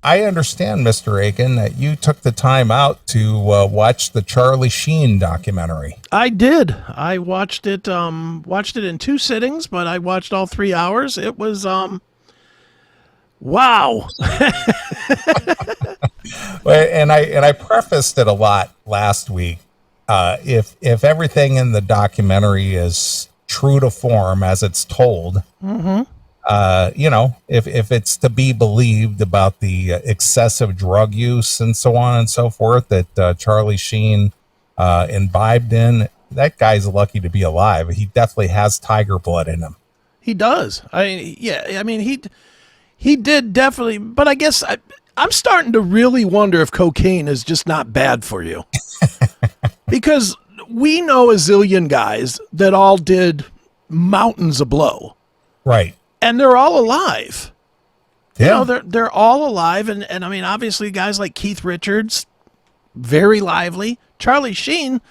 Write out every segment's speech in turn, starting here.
I understand, Mr. Aiken, that you took the time out to watch the Charlie Sheen documentary. I did. I watched it in two sittings, but I watched all 3 hours. It was wow. And I prefaced it a lot last week. If everything in the documentary is true to form as it's told, if it's to be believed about the excessive drug use and so on and so forth that Charlie Sheen imbibed in, that guy's lucky to be alive. He definitely has tiger blood in him. He does. He did definitely, but I guess I'm starting to really wonder if cocaine is just not bad for you. Because we know a zillion guys that all did mountains of blow. Right. And they're all alive. Yeah. You know, they're all alive. And I mean, obviously guys like Keith Richards, very lively. Charlie Sheen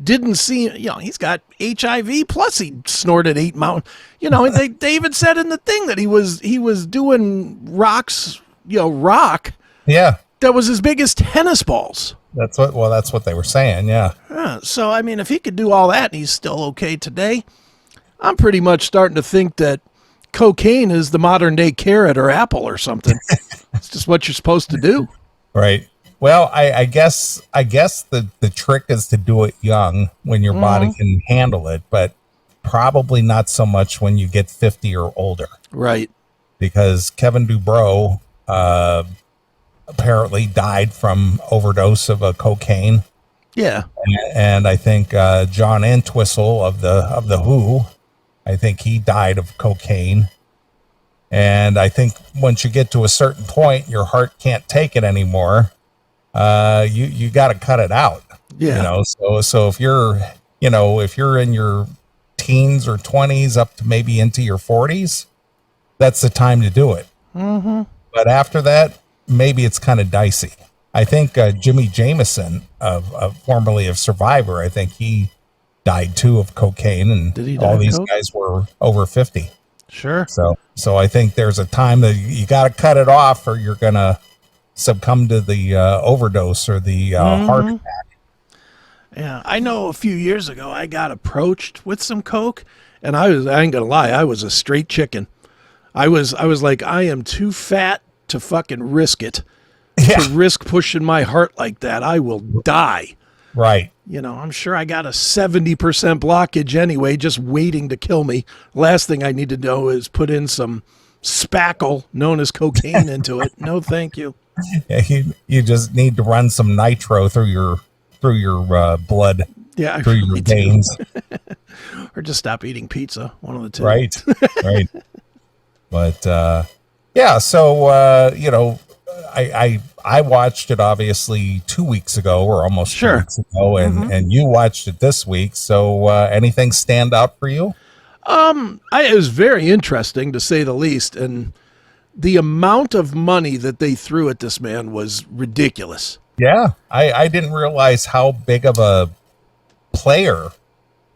didn't see, he's got HIV, plus he snorted 8 mountain. They even said in the thing that he was doing rock. Yeah. That was as big as tennis balls. That's what they were saying. Yeah. So, I mean, if he could do all that and he's still okay today, I'm pretty much starting to think that cocaine is the modern day carrot or apple or something. It's just what you're supposed to do. Right. Well, I guess the trick is to do it young when your body can handle it, but probably not so much when you get 50 or older. Right. Because Kevin Dubrow apparently died from overdose of cocaine. Yeah. And I think John Entwistle of the Who, I think he died of cocaine. And I think once you get to a certain point, your heart can't take it anymore. You got to cut it out. Yeah. So if you're in your teens or 20s up to maybe into your 40s, that's the time to do it. Mm-hmm. But after that, maybe it's kind of dicey. I think Jimmy Jameson, formerly of Survivor, I think he died too of cocaine, and Did he die all of these coke? guys were over 50. Sure. So I think there's a time that you got to cut it off, or you're gonna succumb to the overdose or the heart attack. Yeah. I know a few years ago I got approached with some coke, and I ain't gonna lie, I was a straight chicken. I was like, I am too fat to fucking risk it. Yeah. To risk pushing my heart like that, I will die. Right. I'm sure I got a 70% blockage anyway, just waiting to kill me. Last thing I need to know is put in some spackle, known as cocaine, into it. No, thank you. Yeah, you just need to run some nitro through your blood, Yeah, through your veins. Or just stop eating pizza. One of the two. Right. Right. But yeah, so I watched it obviously 2 weeks ago, or almost Sure. 2 weeks ago, and you watched it this week. So anything stand out for you? It was very interesting, to say the least, and the amount of money that they threw at this man was ridiculous. Yeah, I didn't realize how big of a player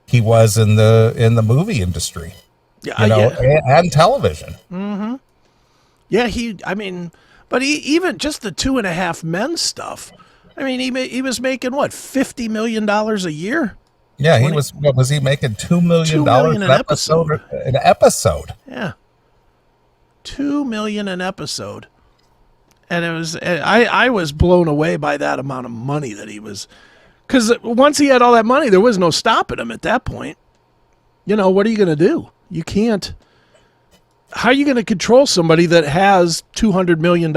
he was in the movie industry, Yeah, and television. Yeah, but even just the 2.5 Men stuff. I mean, he was making what, $50 million a year? Yeah, he was. What was he making? $2 million $2 million an episode? An episode. Yeah, $2 million an episode, and it was. I was blown away by that amount of money that he was, because once he had all that money, there was no stopping him at that point. What are you going to do? You can't. How are you going to control somebody that has $200 million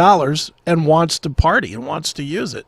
and wants to party and wants to use it?